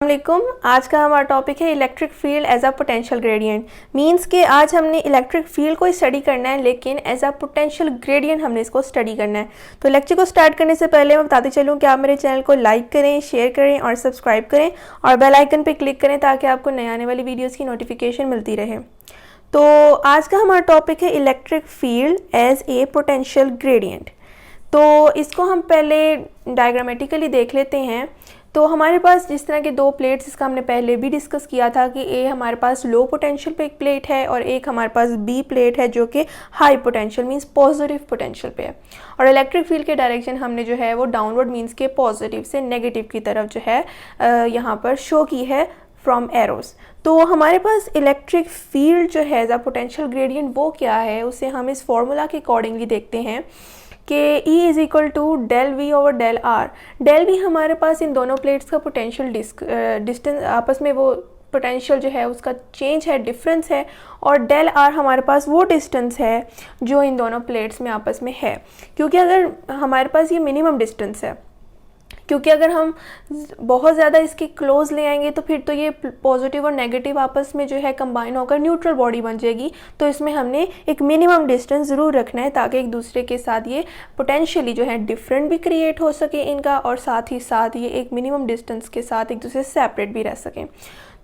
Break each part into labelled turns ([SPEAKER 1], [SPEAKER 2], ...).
[SPEAKER 1] वालेकुम। आज का हमारा टॉपिक है electric field as a potential gradient. Means कि आज हमने इलेक्ट्रिक फील्ड को स्टडी करना है, लेकिन एज अ पोटेंशियल ग्रेडियंट हमने इसको स्टडी करना है। तो लेक्चर को स्टार्ट करने से पहले मैं बताते चलूँ कि आप मेरे चैनल को लाइक करें, शेयर करें और सब्सक्राइब करें और बेल आइकन पर क्लिक करें ताकि आपको नए आने वाली वीडियोज़ की नोटिफिकेशन मिलती रहे। तो आज का हमारा टॉपिक है electric field as a potential gradient. तो इसको हम पहले डायग्रामेटिकली देख लेते हैं। तो हमारे पास जिस तरह के दो प्लेट्स, इसका हमने पहले भी डिस्कस किया था कि ए हमारे पास लो पोटेंशियल पे एक प्लेट है और एक हमारे पास बी प्लेट है जो कि high potential means positive potential पे है। और इलेक्ट्रिक फील्ड के डायरेक्शन हमने जो है वो डाउनवर्ड मींस के पॉजिटिव से नेगेटिव की तरफ जो है यहाँ पर शो की है फ्रॉम एरोस। तो हमारे पास इलेक्ट्रिक फील्ड जो है एज अ पोटेंशियल ग्रेडियंट वो क्या है, उसे हम इस फॉर्मूला के अकॉर्डिंगली देखते हैं कि E is equal to del V over del R. Del V हमारे पास इन दोनों प्लेट्स का पोटेंशियल डिस्टेंस, आपस में वो पोटेंशियल जो है उसका चेंज है, डिफरेंस है, और डेल आर हमारे पास वो डिस्टेंस है जो इन दोनों प्लेट्स में आपस में है। क्योंकि अगर हमारे पास ये मिनिमम डिस्टेंस है, क्योंकि अगर हम बहुत ज़्यादा इसके क्लोज ले आएंगे तो फिर तो ये पॉजिटिव और नेगेटिव आपस में जो है कंबाइन होकर न्यूट्रल बॉडी बन जाएगी। तो इसमें हमने एक मिनिमम डिस्टेंस ज़रूर रखना है ताकि एक दूसरे के साथ ये पोटेंशियली जो है डिफरेंट भी क्रिएट हो सके इनका, और साथ ही साथ ये एक मिनिमम डिस्टेंस के साथ एक दूसरे से सेपरेट भी रह सकें।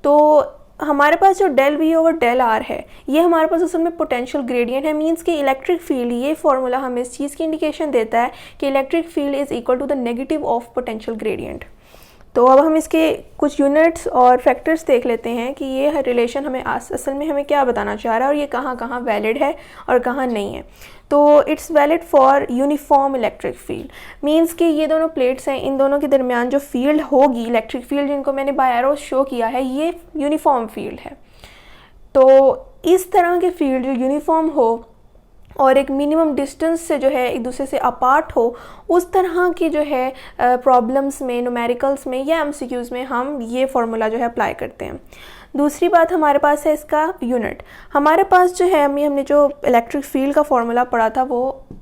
[SPEAKER 1] तो हमारे पास जो del V over del R है ये हमारे पास असल में पोटेंशियल ग्रेडियंट है। मींस कि इलेक्ट्रिक फील्ड, ये फॉर्मूला हमें इस चीज़ की इंडिकेशन देता है कि electric field is equal to the negative of potential gradient. तो अब हम इसके कुछ यूनिट्स और फैक्टर्स देख लेते हैं कि ये रिलेशन हमें असल में हमें क्या बताना चाह रहा है और ये कहाँ कहाँ वैलिड है और कहाँ नहीं है। तो it's valid for uniform electric field. Means कि ये दोनों प्लेट्स हैं, इन दोनों के दरमियान जो फील्ड होगी, इलेक्ट्रिक फील्ड जिनको मैंने बाय एरो शो किया है, ये यूनिफॉर्म फील्ड है। तो इस तरह के फील्ड जो यूनिफॉर्म हो और एक मिनिमम डिस्टेंस से जो है एक दूसरे से अपार्ट हो, उस तरह की जो है प्रॉब्लम्स में, न्यूमेरिकल्स में या एमसीक्यूज़ में हम ये फार्मूला जो है अप्लाई करते हैं। दूसरी बात हमारे पास है इसका यूनिट। हमारे पास जो है हमने जो इलेक्ट्रिक फील्ड का फार्मूला पढ़ा था वो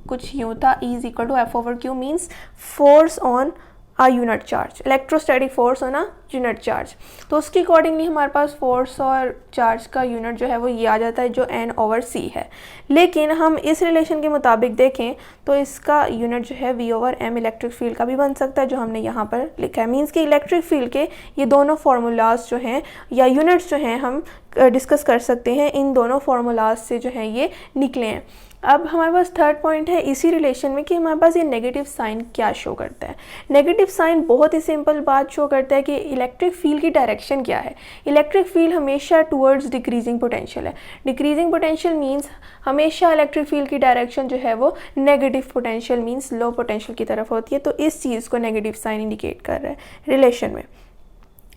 [SPEAKER 1] कुछ यूँ था, E is equal to F over Q means force on a unit charge, electrostatic force on a unit charge. तो उसके अकॉर्डिंगली हमारे पास फोर्स और चार्ज का यूनिट जो है वो ये आ जाता है जो N ओवर C है। लेकिन हम इस रिलेशन के मुताबिक देखें तो इसका यूनिट जो है V over M electric field का भी बन सकता है जो हमने यहाँ पर लिखा है। मींस कि इलेक्ट्रिक फील्ड के ये दोनों फार्मूलाज जो हैं या यूनिट्स जो हैं हम डिस्कस कर सकते हैं, इन दोनों फार्मूलाज से जो हैं ये निकले हैं। अब हमारे पास थर्ड पॉइंट है इसी रिलेशन में कि हमारे पास ये नेगेटिव साइन क्या शो करता है। नेगेटिव साइन बहुत ही सिंपल बात शो करता है कि इलेक्ट्रिक फील्ड की डायरेक्शन क्या है। इलेक्ट्रिक फील्ड हमेशा टूवर्ड्स डिक्रीजिंग पोटेंशियल है। डिक्रीजिंग पोटेंशियल मींस हमेशा इलेक्ट्रिक फील्ड की डायरेक्शन जो है वो negative potential means low potential की तरफ होती है। तो इस चीज़ को नेगेटिव साइन इंडिकेट कर रहा है रिलेशन में।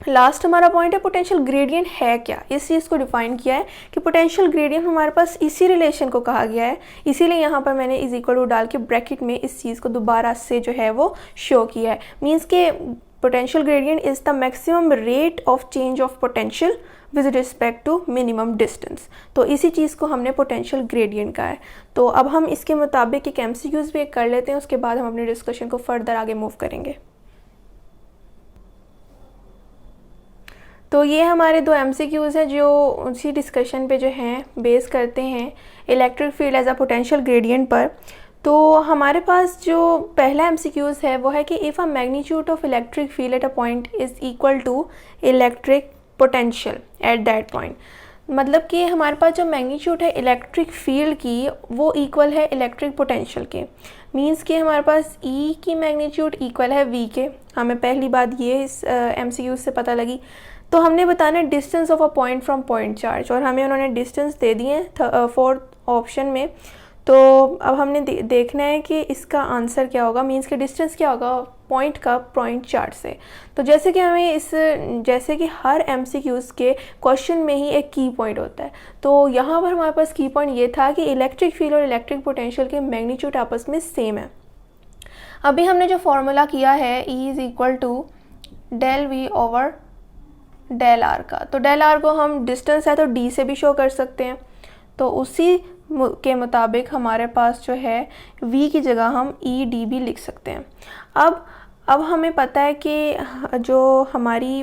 [SPEAKER 1] लास्ट हमारा पॉइंट है पोटेंशियल ग्रेडियंट है क्या। इस चीज़ को डिफाइन किया है कि पोटेंशियल ग्रेडियंट हमारे पास इसी रिलेशन को कहा गया है, इसीलिए यहाँ पर मैंने इज इक्वल टू डाल के ब्रैकेट में इस चीज़ को दोबारा से जो है वो शो किया है। मीन्स के potential gradient is the maximum rate of change of potential with respect to minimum distance. तो इसी चीज़ को हमने पोटेंशियल ग्रेडियंट कहा है। तो अब हम इसके मुताबिक एक एमसीक्यूज़ भी कर लेते हैं, उसके बाद हम अपने डिस्कशन को फर्दर आगे मूव करेंगे। तो ये हमारे दो एमसीक्यूज़ हैं जो उसी डिस्कशन पे जो हैं बेस करते हैं electric field as a potential gradient पर। तो हमारे पास जो पहला एमसीक्यूज़ है वो है कि if a magnitude of electric field at a point is equal to electric potential at that point. मतलब कि हमारे पास जो मैग्नीट्यूड है इलेक्ट्रिक फील्ड की वो इक्वल है इलेक्ट्रिक पोटेंशियल के। मींस कि हमारे पास E की मैग्नीट्यूड इक्वल है V के। हमें पहली बात ये इस एमसीक्यूज़ से पता लगी। तो हमने बताना distance of a point from point charge, और हमें उन्होंने डिस्टेंस दे दिए फोर्थ ऑप्शन में। तो अब हमने देखना है कि इसका आंसर क्या होगा। मींस कि डिस्टेंस क्या होगा पॉइंट का पॉइंट चार्ज से। तो जैसे कि जैसे कि हर एमसीक्यूज़ के क्वेश्चन में ही एक की पॉइंट होता है, तो यहाँ पर हमारे पास की पॉइंट ये था कि इलेक्ट्रिक फील्ड और इलेक्ट्रिक पोटेंशियल के मैग्नीट्यूड आपस में सेम है। अभी हमने जो फॉर्मूला किया है E is equal to del V over del R का। तो डेल आर को हम डिस्टेंस है तो D से भी शो कर सकते हैं। तो उसी के मुताबिक हमारे पास जो है V की जगह हम E D भी लिख सकते हैं। अब हमें पता है कि जो हमारी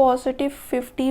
[SPEAKER 1] +50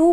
[SPEAKER 1] 2